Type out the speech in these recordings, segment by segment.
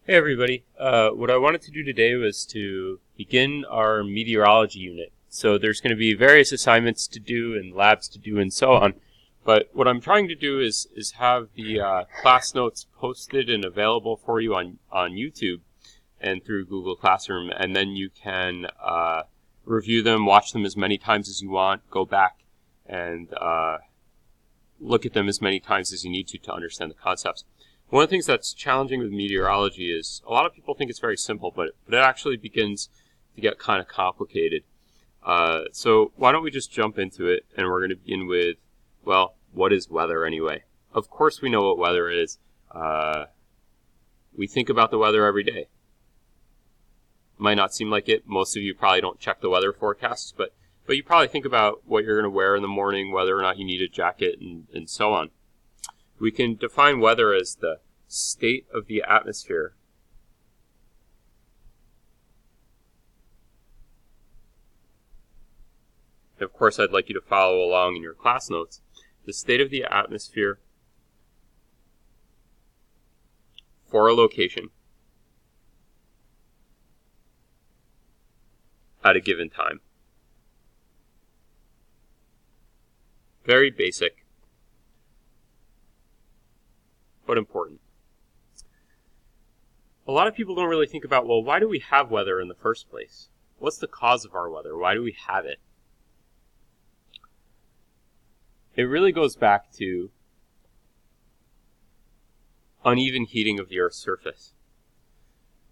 Hey everybody, what I wanted to do today was to begin our meteorology unit. So there's going to be various assignments to do and labs to do and so on. But what I'm trying to do is have the class notes posted and available for you on YouTube and through Google Classroom. And then you can review them, watch them as many times as you want, go back and look at them as many times as you need to understand the concepts. One of the things that's challenging with meteorology is a lot of people think it's very simple, but it actually begins to get kind of complicated. So why don't we just jump into it, and we're going to begin with, well, what is weather anyway? Of course we know what weather is. We think about the weather every day. Might not seem like it. Most of you probably don't check the weather forecasts, but you probably think about what you're going to wear in the morning, whether or not you need a jacket, and so on. We can define weather as the state of the atmosphere of course I'd like you to follow along in your class notes. The state of the atmosphere for a location at a given time. Very basic, but important. A lot of people don't really think about, well, why do we have weather in the first place? What's the cause of our weather? Why do we have it? It really goes back to uneven heating of the Earth's surface.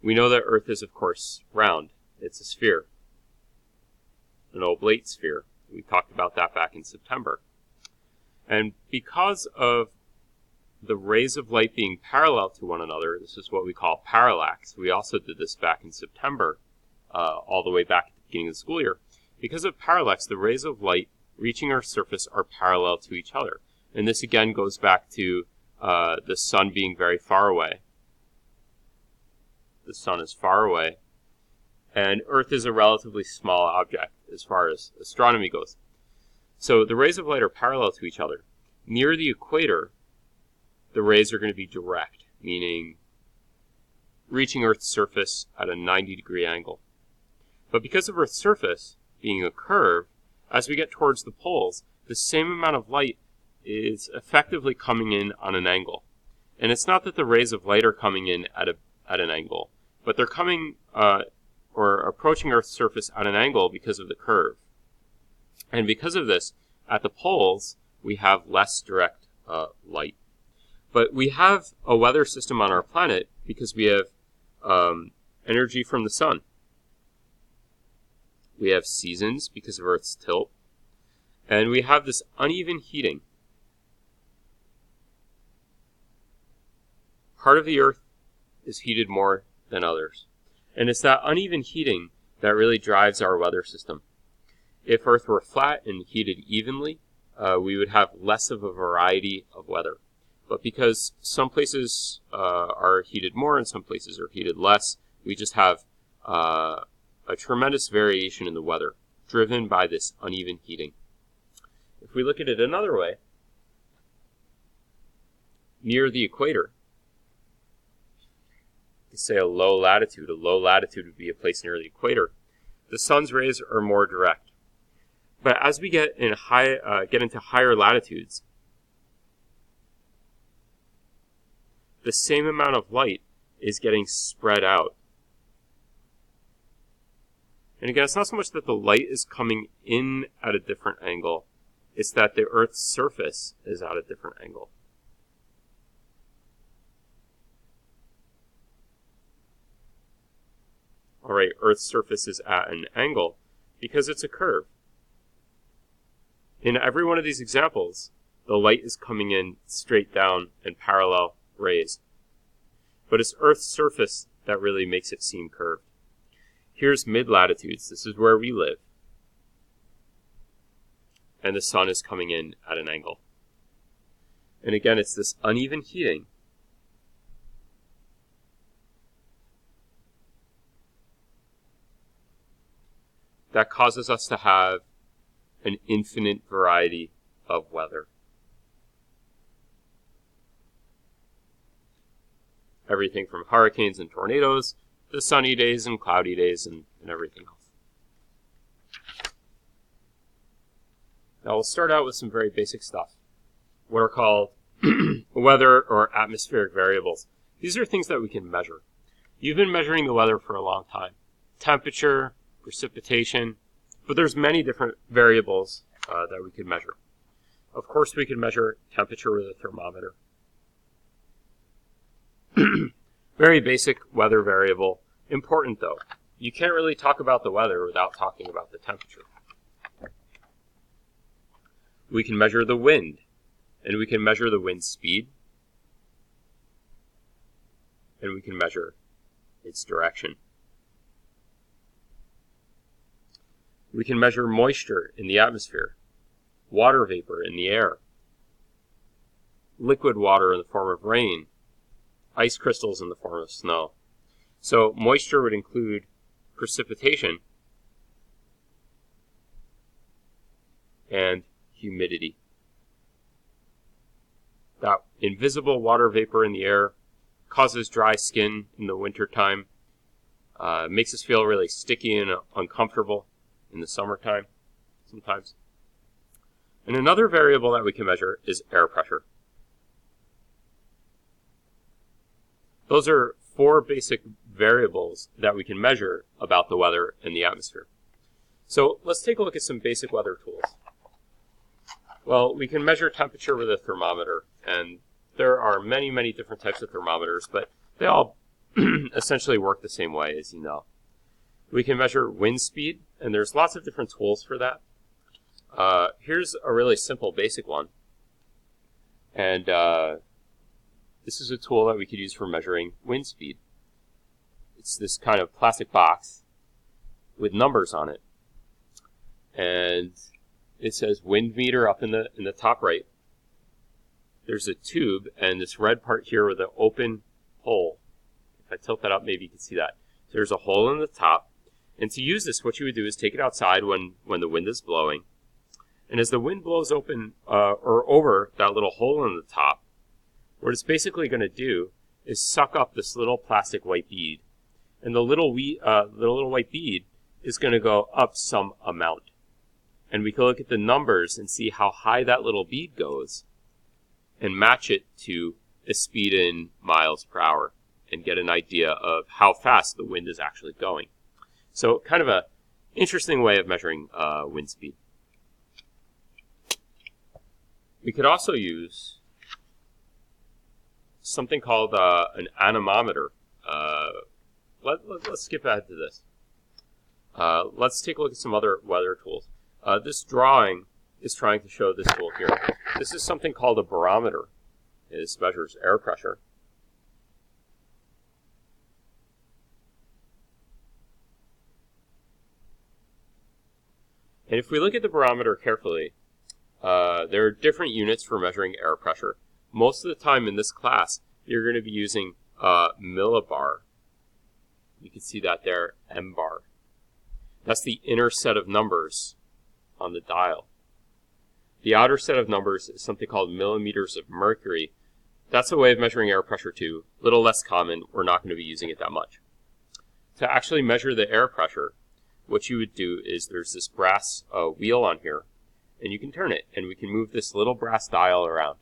We know that Earth is, of course, round. It's a sphere, an oblate sphere. We talked about that back in September. And because of the rays of light being parallel to one another, this is what we call parallax. We also did this back in September, all the way back at the beginning of the school year. Because of parallax, the rays of light reaching our surface are parallel to each other. And this again goes back to the sun being very far away. The sun is far away, and Earth is a relatively small object as far as astronomy goes. So the rays of light are parallel to each other. Near the equator, the rays are going to be direct, meaning reaching Earth's surface at a 90-degree angle. But because of Earth's surface being a curve, as we get towards the poles, the same amount of light is effectively coming in on an angle. And it's not that the rays of light are coming in at an angle, but they're coming or approaching Earth's surface at an angle because of the curve. And because of this, at the poles, we have less direct light. But we have a weather system on our planet because we have energy from the sun. We have seasons because of Earth's tilt. And we have this uneven heating. Part of the Earth is heated more than others. And it's that uneven heating that really drives our weather system. If Earth were flat and heated evenly, we would have less of a variety of weather. But because some places are heated more and some places are heated less, we just have a tremendous variation in the weather, driven by this uneven heating. If we look at it another way, near the equator, you say a low latitude would be a place near the equator, the sun's rays are more direct. But as we get into higher latitudes, the same amount of light is getting spread out. And again, it's not so much that the light is coming in at a different angle, it's that the Earth's surface is at a different angle. All right, Earth's surface is at an angle because it's a curve. In every one of these examples, the light is coming in straight down and parallel rays. But it's Earth's surface that really makes it seem curved. Here's mid-latitudes. This is where we live. And the sun is coming in at an angle. And again, it's this uneven heating that causes us to have an infinite variety of weather. everything from hurricanes and tornadoes to sunny days and cloudy days and everything else. Now we'll start out with some very basic stuff, what are called weather or atmospheric variables. These are things that we can measure. You've been measuring the weather for a long time. Temperature, precipitation, but there's many different variables that we can measure. Of course, we can measure temperature with a thermometer. Very basic weather variable. Important though. You can't really talk about the weather without talking about the temperature. We can measure the wind, and we can measure the wind speed, and we can measure its direction. We can measure moisture in the atmosphere, water vapor in the air, liquid water in the form of rain, ice crystals in the form of snow. So moisture would include precipitation and humidity. That invisible water vapor in the air causes dry skin in the wintertime, makes us feel really sticky and uncomfortable in the summertime sometimes. And another variable that we can measure is air pressure. Those are 4 basic variables that we can measure about the weather and the atmosphere. So let's take a look at some basic weather tools. Well, we can measure temperature with a thermometer, and there are many, many different types of thermometers, but they all essentially work the same way, as you know. We can measure wind speed, and there's lots of different tools for that. Here's a really simple, basic one. And this is a tool that we could use for measuring wind speed. It's this kind of plastic box with numbers on it. And it says wind meter up in the top right. There's a tube, and this red part here with an open hole. If I tilt that up, maybe you can see that. So there's a hole in the top. And to use this, what you would do is take it outside when the wind is blowing. And as the wind blows open or over that little hole in the top, what it's basically going to do is suck up this little plastic white bead. And the little white bead is going to go up some amount. And we can look at the numbers and see how high that little bead goes and match it to a speed in miles per hour and get an idea of how fast the wind is actually going. So kind of a interesting way of measuring wind speed. We could also use something called an anemometer. Let's skip ahead to this. Let's take a look at some other weather tools. This drawing is trying to show this tool here. This is something called a barometer. This measures air pressure. And if we look at the barometer carefully, there are different units for measuring air pressure. Most of the time in this class, you're going to be using millibar. You can see that there, M-bar. That's the inner set of numbers on the dial. The outer set of numbers is something called millimeters of mercury. That's a way of measuring air pressure too. A little less common. We're not going to be using it that much. To actually measure the air pressure, what you would do is there's this brass wheel on here, and you can turn it, and we can move this little brass dial around.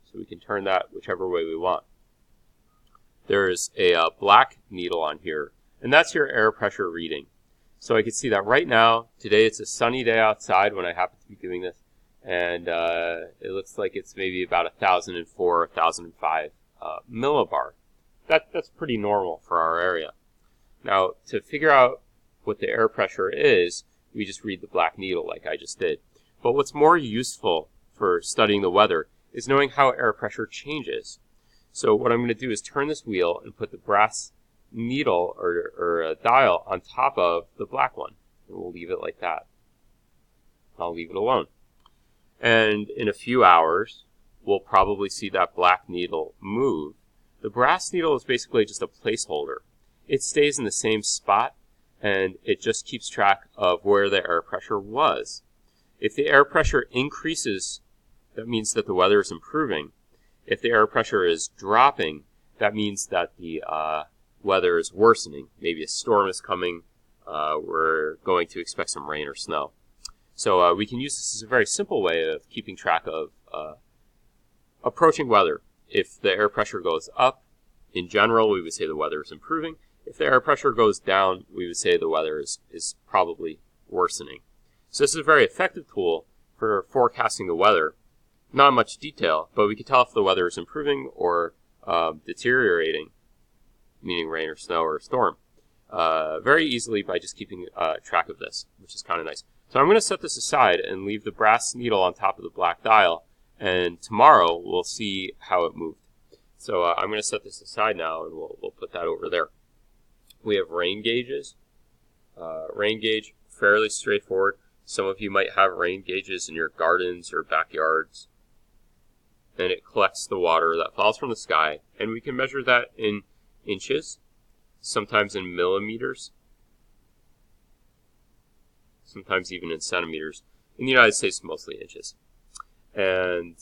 So we can turn that whichever way we want. There is a black needle on here, and that's your air pressure reading. So I can see that right now, today it's a sunny day outside when I happen to be doing this, and it looks like it's maybe about 1,004, 1,005 millibar. That's pretty normal for our area. Now, to figure out what the air pressure is, we just read the black needle like I just did. But what's more useful for studying the weather is knowing how air pressure changes. So what I'm going to do is turn this wheel and put the brass needle or a dial on top of the black one. And we'll leave it like that. I'll leave it alone. And in a few hours, we'll probably see that black needle move. The brass needle is basically just a placeholder. It stays in the same spot, and it just keeps track of where the air pressure was. If the air pressure increases, that means that the weather is improving. If the air pressure is dropping, that means that the weather is worsening. Maybe a storm is coming. We're going to expect some rain or snow. So we can use this as a very simple way of keeping track of approaching weather. If the air pressure goes up, in general, we would say the weather is improving. If the air pressure goes down, we would say the weather is probably worsening. So this is a very effective tool for forecasting the weather. Not much detail, but we can tell if the weather is improving or deteriorating, meaning rain or snow or storm, very easily by just keeping track of this, which is kind of nice. So I'm going to set this aside and leave the brass needle on top of the black dial, and tomorrow we'll see how it moved. So I'm going to set this aside now, and we'll put that over there. We have rain gauges. Rain gauge, fairly straightforward. Some of you might have rain gauges in your gardens or backyards. And it collects the water that falls from the sky. And we can measure that in inches, sometimes in millimeters, sometimes even in centimeters. In the United States, mostly inches. And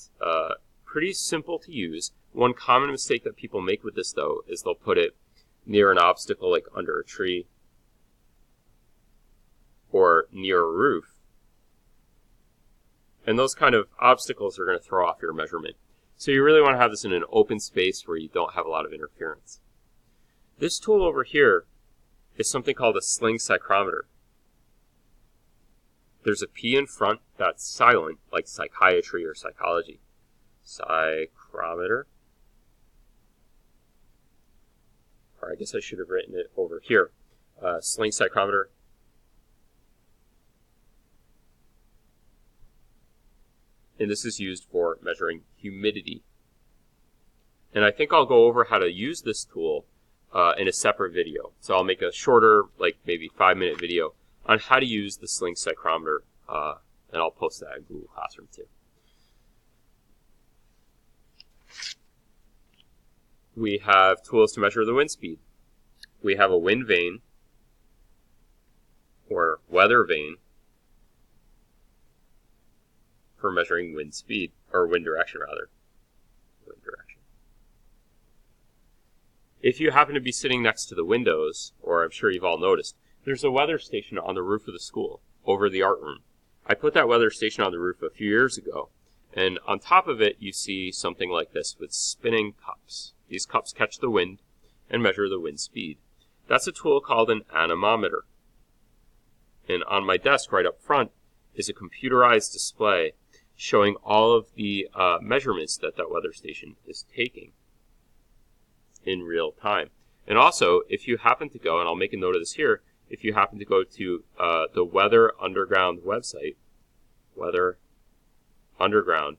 pretty simple to use. One common mistake that people make with this, though, is they'll put it near an obstacle, like under a tree or near a roof. And those kind of obstacles are going to throw off your measurement. So you really want to have this in an open space where you don't have a lot of interference. This tool over here is something called a sling psychrometer. There's a P in front that's silent, like psychiatry or psychology. Psychrometer. Or I guess I should have written it over here. Sling psychrometer. And this is used for measuring humidity. And I think I'll go over how to use this tool in a separate video. So I'll make a shorter, like maybe 5-minute video on how to use the sling psychrometer, and I'll post that in Google Classroom too. We have tools to measure the wind speed. We have a wind vane, or weather vane, for measuring wind speed, or wind direction rather. Wind direction. If you happen to be sitting next to the windows, or I'm sure you've all noticed, there's a weather station on the roof of the school, over the art room. I put that weather station on the roof a few years ago, and on top of it you see something like this with spinning cups. These cups catch the wind and measure the wind speed. That's a tool called an anemometer. And on my desk right up front is a computerized display showing all of the measurements that weather station is taking in real time. And also, if you happen to go, and I'll make a note of this here, if you happen to go to the Weather Underground website, Weather Underground,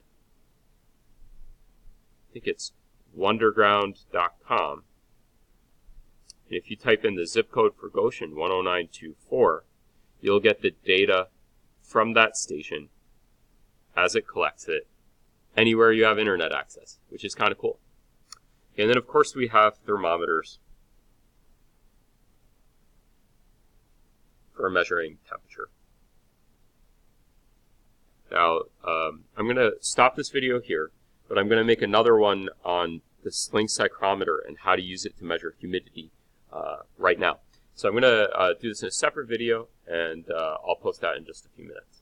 I think it's wonderground.com, and if you type in the zip code for Goshen, 10924, you'll get the data from that station as it collects it anywhere you have internet access, which is kind of cool. And then, of course, we have thermometers for measuring temperature. Now, I'm going to stop this video here, but I'm going to make another one on the sling psychrometer and how to use it to measure humidity right now. So I'm going to do this in a separate video, and I'll post that in just a few minutes.